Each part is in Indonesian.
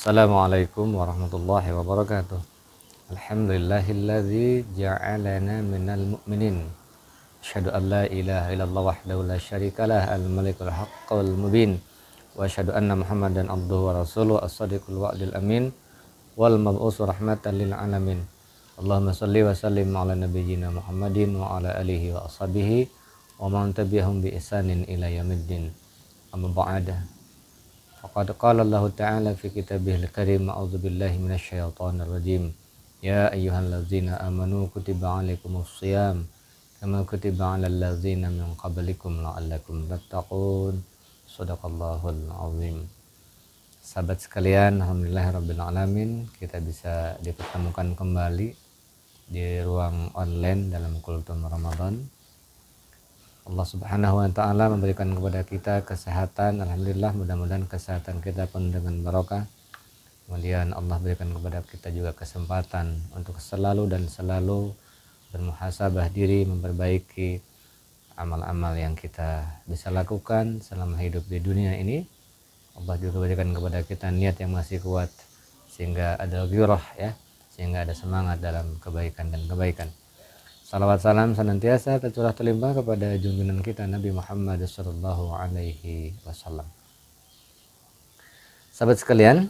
Assalamualaikum warahmatullahi wabarakatuh. Alhamdulillahilladzi ja'alana minal mu'minin. Asyhadu an la ilaha illallah wahdahu la syarikalah al-malikul haqqul mubin. Wa asyhadu anna Muhammadan abduhu wa rasuluhu as-sadiqul wa'dil amin wal mab'us rahmatan lil alamin. Allahumma shalli wa sallim ala nabiyyina Muhammadin wa ala alihi wa ashabihi wa man tabi'ahum bi ihsanin ila yaumiddin. Amma ba'd. Faqad qala Allah Ta'ala fi kitabihil karim, a'udzu billahi minasyaitonir rajim. Ya ayyuhallazina amanu kutiba 'alaikumus shiyam kama kutiba 'alal ladzina min qablikum la'allakum tattaqun. Shadaqallahul azim. Sahabat sekalian, alhamdulillahirabbil alamin, kita bisa dipertemukan kembali di ruang online dalam Kultum Ramadan. Allah Subhanahu wa taala memberikan kepada kita kesehatan, alhamdulillah, mudah-mudahan kesehatan kita penuh dengan barokah. Kemudian Allah berikan kepada kita juga kesempatan untuk selalu bermuhasabah diri, memperbaiki amal-amal yang kita bisa lakukan selama hidup di dunia ini. Allah juga berikan kepada kita niat yang masih kuat sehingga ada ghirah, ya, sehingga ada semangat dalam kebaikan dan kebaikan. Salawat salam senantiasa tercurah terlimpah kepada junjungan kita Nabi Muhammad sallallahu alaihi wasallam. Sahabat sekalian,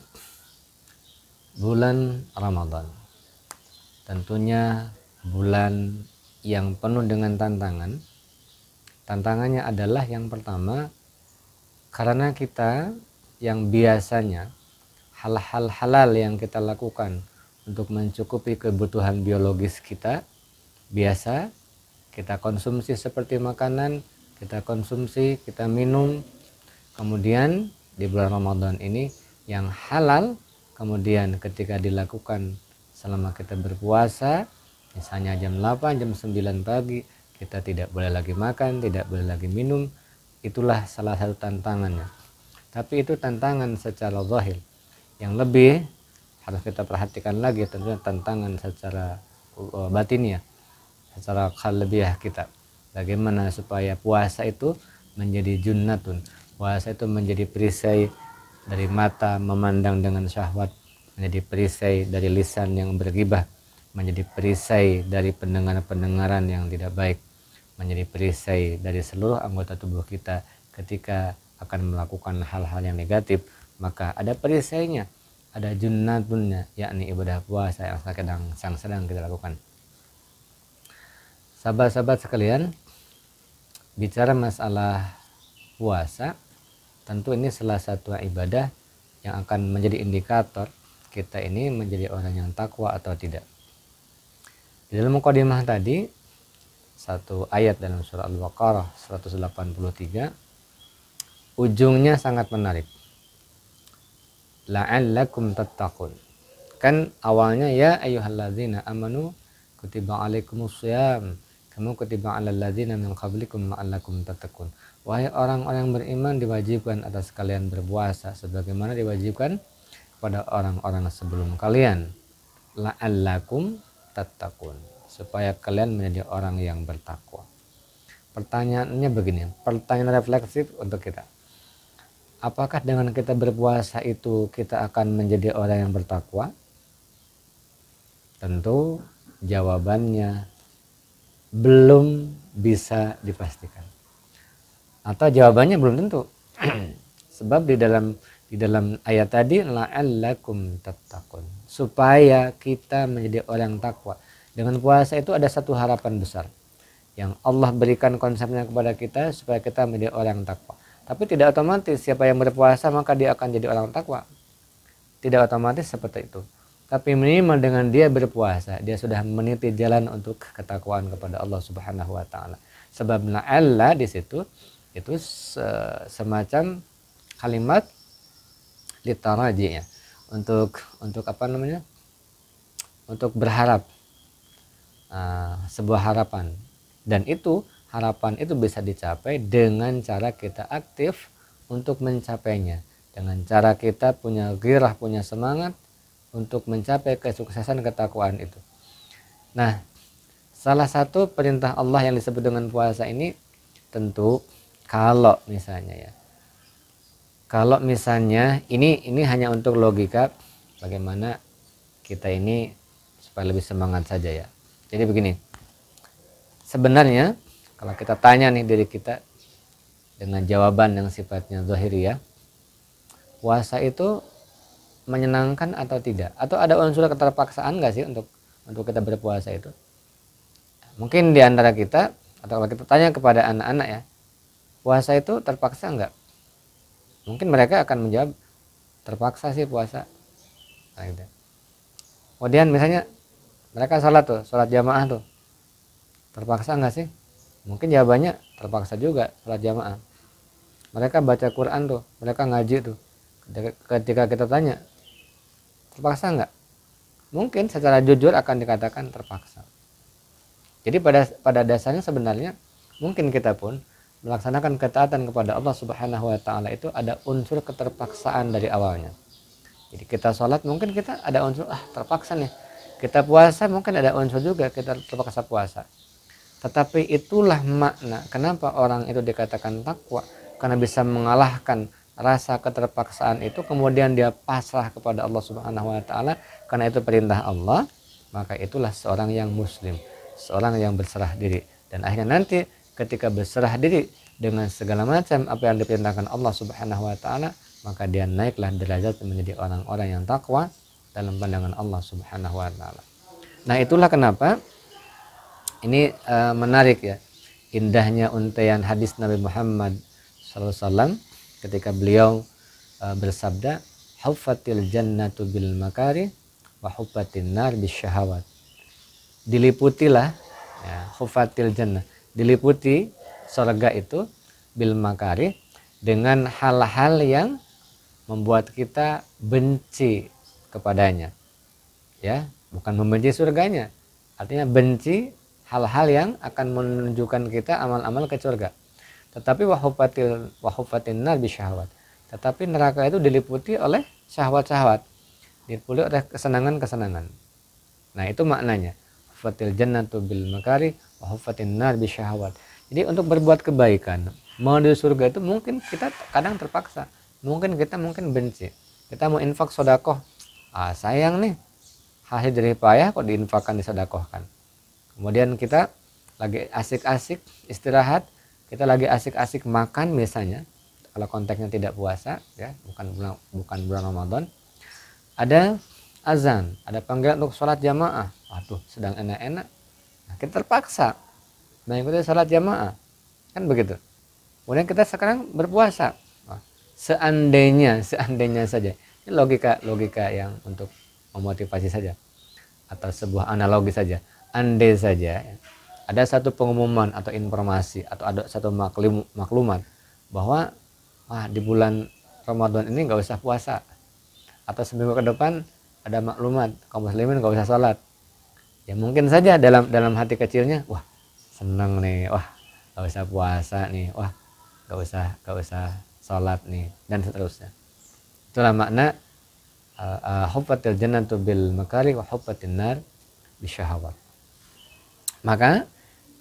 bulan Ramadan tentunya bulan yang penuh dengan tantangan. Tantangannya adalah yang pertama, karena kita yang biasanya hal-hal halal yang kita lakukan untuk mencukupi kebutuhan biologis kita, biasa kita konsumsi seperti makanan, kita konsumsi, kita minum. Kemudian di bulan Ramadan ini yang halal, kemudian ketika dilakukan selama kita berpuasa, misalnya jam 8, jam 9 pagi, kita tidak boleh lagi makan, tidak boleh lagi minum. Itulah salah satu tantangannya. Tapi itu tantangan secara zahir. Yang lebih harus kita perhatikan lagi tentunya tantangan secara batinnya, secara qalbiyah kita. Bagaimana supaya puasa itu menjadi junnatun, puasa itu menjadi perisai dari mata memandang dengan syahwat, menjadi perisai dari lisan yang bergibah, menjadi perisai dari pendengaran yang tidak baik, menjadi perisai dari seluruh anggota tubuh kita ketika akan melakukan hal-hal yang negatif. Maka ada perisainya, ada junnatunnya, yakni ibadah puasa yang sedang kita lakukan. Sahabat-sahabat sekalian, bicara masalah puasa, tentu ini salah satu ibadah yang akan menjadi indikator kita ini menjadi orang yang takwa atau tidak. Di dalam mukadimah tadi, satu ayat dalam surah Al-Baqarah 183, ujungnya sangat menarik. La'allakum tattaqun. Kan awalnya ya ayyuhalladzina amanu kutiba 'alaikumus shiyam kama kutiba 'alal ladzina min qablikum la'allakum tattaqun. Wahai orang-orang yang beriman, diwajibkan atas kalian berpuasa sebagaimana diwajibkan kepada orang-orang sebelum kalian. La'allakum tattaqun, supaya kalian menjadi orang yang bertakwa. Pertanyaannya begini, pertanyaan refleksif untuk kita. Apakah dengan kita berpuasa itu kita akan menjadi orang yang bertakwa? Tentu jawabannya belum bisa dipastikan. Atau jawabannya belum tentu. Sebab di dalam ayat tadi la'allakum tattaqun, supaya kita menjadi orang takwa. Dengan puasa itu ada satu harapan besar yang Allah berikan konsepnya kepada kita supaya kita menjadi orang takwa. Tapi tidak otomatis siapa yang berpuasa maka dia akan jadi orang takwa. Tidak otomatis seperti itu. Tapi minimal dengan dia berpuasa, dia sudah meniti jalan untuk ketakwaan kepada Allah Subhanahu wa taala. Sebab la'alla di situ itu semacam kalimat litaraji, ya. Untuk apa namanya? Untuk berharap. Sebuah harapan. Dan itu harapan itu bisa dicapai dengan cara kita aktif untuk mencapainya. Dengan cara kita punya ghirah, punya semangat untuk mencapai kesuksesan ketakwaan itu. Nah, salah satu perintah Allah yang disebut dengan puasa ini tentu kalau misalnya, ya, Kalau misalnya ini hanya untuk logika bagaimana kita ini supaya lebih semangat saja ya. Jadi begini, sebenarnya kalau kita tanya nih diri kita dengan jawaban yang sifatnya zahiri ya, puasa itu menyenangkan atau tidak? Atau ada unsur keterpaksaan nggak sih untuk kita berpuasa itu? Mungkin di antara kita, atau kalau kita tanya kepada anak-anak ya, puasa itu terpaksa nggak? Mungkin mereka akan menjawab, terpaksa sih puasa. Nah, gitu. Kemudian misalnya mereka sholat jamaah tuh, terpaksa nggak sih? Mungkin jawabannya terpaksa juga sholat jamaah. Mereka baca Quran tuh, mereka ngaji tuh. Ketika kita tanya, terpaksa nggak? Mungkin secara jujur akan dikatakan terpaksa. Jadi pada dasarnya sebenarnya mungkin kita pun melaksanakan ketaatan kepada Allah Subhanahu wa taala itu ada unsur keterpaksaan dari awalnya. Jadi kita sholat mungkin kita ada unsur terpaksa nih. Kita puasa mungkin ada unsur juga kita terpaksa puasa. Tetapi itulah makna kenapa orang itu dikatakan takwa, karena bisa mengalahkan rasa keterpaksaan itu, kemudian dia pasrah kepada Allah Subhanahu wa taala karena itu perintah Allah, maka itulah seorang yang muslim, seorang yang berserah diri. Dan akhirnya nanti ketika berserah diri dengan segala macam apa yang diperintahkan Allah Subhanahu wa taala, maka dia naiklah derajat menjadi orang-orang yang takwa dalam pandangan Allah Subhanahu wa taala. Nah, itulah kenapa ini menarik ya, indahnya untaian hadis Nabi Muhammad SAW ketika beliau bersabda, huffatil jannatu bil makari wa huffatin nar bisyahawat. Diliputilah ya, huffatil jannah, diliputi surga itu bil makari dengan hal-hal yang membuat kita benci kepadanya. Ya, bukan membenci surganya. Artinya benci hal-hal yang akan menunjukkan kita amal-amal ke surga. Tetapi wahufatin nar bisyahwat. Tetapi neraka itu diliputi oleh syahwat-syahwat. Diliputi oleh kesenangan-kesenangan. Nah, itu maknanya. Hufatil jannatu bil makari wahufatin nar bisyahwat. Jadi untuk berbuat kebaikan, menuju surga itu mungkin kita kadang terpaksa. Mungkin kita benci. Kita mau infak sedekah. Sayang nih. Hasil dari payah kok diinfakkan, disedekahkan. Kemudian kita lagi asik-asik istirahat, kita lagi asik-asik makan misalnya, kalau konteksnya tidak puasa ya, bukan bulan Ramadan, ada azan, ada panggilan untuk sholat jamaah, waduh sedang enak-enak, nah, kita terpaksa mengikuti sholat jamaah, kan begitu. Kemudian kita sekarang berpuasa, seandainya saja, ini logika yang untuk memotivasi saja, atau sebuah analogi saja. Andai saja ada satu pengumuman atau informasi atau ada satu maklumat bahwa di bulan Ramadan ini nggak usah puasa, atau seminggu ke depan ada maklumat kaum muslimin nggak usah sholat, ya mungkin saja dalam hati kecilnya, wah seneng nih, wah nggak usah puasa nih, wah nggak usah sholat nih, dan seterusnya. Itulah makna huffatil jannatu bil makari wa huffatin nar bisyahawat. Maka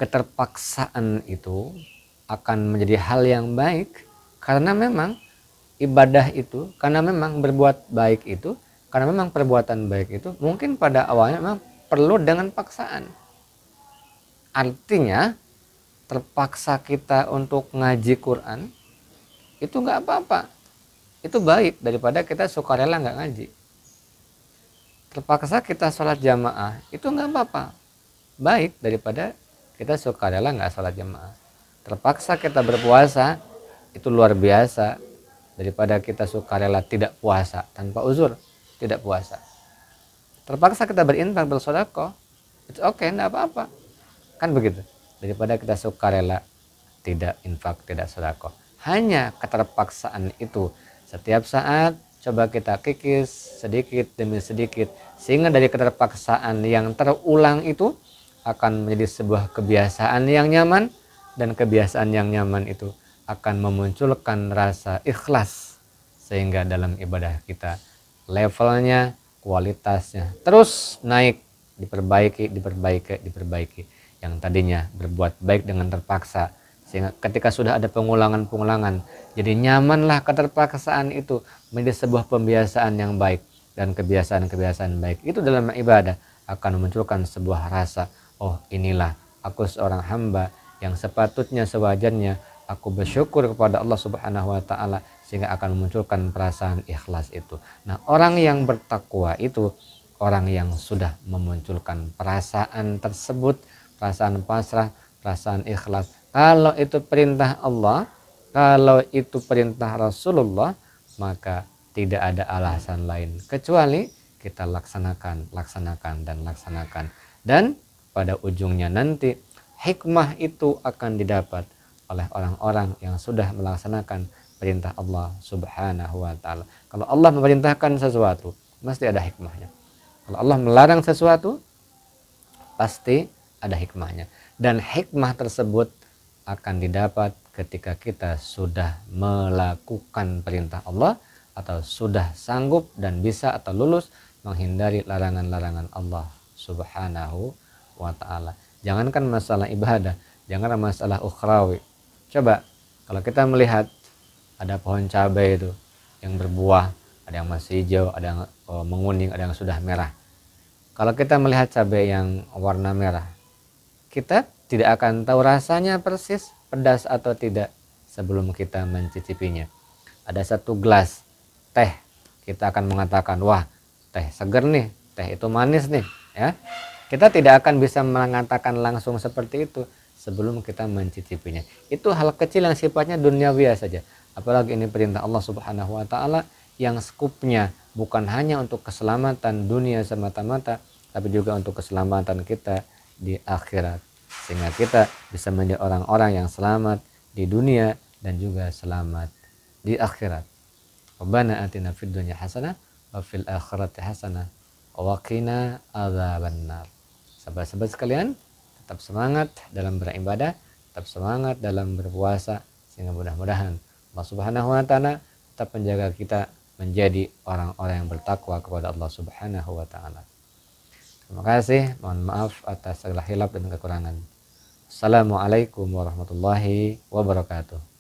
keterpaksaan itu akan menjadi hal yang baik karena memang ibadah itu, karena memang berbuat baik itu, karena memang perbuatan baik itu mungkin pada awalnya memang perlu dengan paksaan. Artinya terpaksa kita untuk ngaji Quran itu nggak apa-apa, itu baik daripada kita sukarela nggak ngaji. Terpaksa kita sholat jamaah itu nggak apa-apa, baik daripada kita sukarela nggak sholat jamaah. Terpaksa kita berpuasa itu luar biasa daripada kita sukarela tidak puasa tanpa uzur, tidak puasa. Terpaksa kita berinfak, bersedekah, itu oke, enggak apa-apa, kan begitu, daripada kita sukarela tidak infak, tidak sedekah. Hanya keterpaksaan itu setiap saat coba kita kikis sedikit demi sedikit, sehingga dari keterpaksaan yang terulang itu akan menjadi sebuah kebiasaan yang nyaman, dan kebiasaan yang nyaman itu akan memunculkan rasa ikhlas, sehingga dalam ibadah kita levelnya, kualitasnya terus naik, diperbaiki. Yang tadinya berbuat baik dengan terpaksa Sehingga ketika sudah ada pengulangan-pengulangan, jadi nyamanlah keterpaksaan itu menjadi sebuah pembiasaan yang baik. Dan kebiasaan-kebiasaan baik itu dalam ibadah akan memunculkan sebuah rasa, oh inilah aku seorang hamba yang sepatutnya sewajarnya aku bersyukur kepada Allah Subhanahu wa taala, sehingga akan memunculkan perasaan ikhlas itu. Nah, orang yang bertakwa itu orang yang sudah memunculkan perasaan tersebut, perasaan pasrah, perasaan ikhlas. Kalau itu perintah Allah, kalau itu perintah Rasulullah, maka tidak ada alasan lain kecuali kita laksanakan, dan laksanakan. Dan pada ujungnya nanti hikmah itu akan didapat oleh orang-orang yang sudah melaksanakan perintah Allah Subhanahu wa taala. Kalau Allah memerintahkan sesuatu, mesti ada hikmahnya. Kalau Allah melarang sesuatu, pasti ada hikmahnya. Dan hikmah tersebut akan didapat ketika kita sudah melakukan perintah Allah, atau sudah sanggup dan bisa atau lulus menghindari larangan-larangan Allah Subhanahu wa ta'ala. Jangankan masalah ibadah, jangan masalah ukhrawi. Coba kalau kita melihat ada pohon cabai itu yang berbuah, ada yang masih hijau, ada yang menguning, ada yang sudah merah. Kalau kita melihat cabai yang warna merah, kita tidak akan tahu rasanya persis pedas atau tidak sebelum kita mencicipinya. Ada satu gelas teh, kita akan mengatakan, wah teh seger nih, teh itu manis nih, ya. Kita tidak akan bisa mengatakan langsung seperti itu sebelum kita mencicipinya. Itu hal kecil yang sifatnya duniawi saja. Apalagi ini perintah Allah Subhanahu wa taala yang skupnya bukan hanya untuk keselamatan dunia semata-mata, tapi juga untuk keselamatan kita di akhirat. Sehingga kita bisa menjadi orang-orang yang selamat di dunia dan juga selamat di akhirat. Rabbana atina fid dunya hasanah wa fil akhirati hasanah wa qina adzabannar. Sahabat-sahabat sekalian, tetap semangat dalam beribadah, tetap semangat dalam berpuasa, sehingga mudah-mudahan Allah Subhanahu wa taala tetap menjaga kita menjadi orang-orang yang bertakwa kepada Allah Subhanahu wa taala. Terima kasih, mohon maaf atas segala hilaf dan kekurangan. Assalamualaikum warahmatullahi wabarakatuh.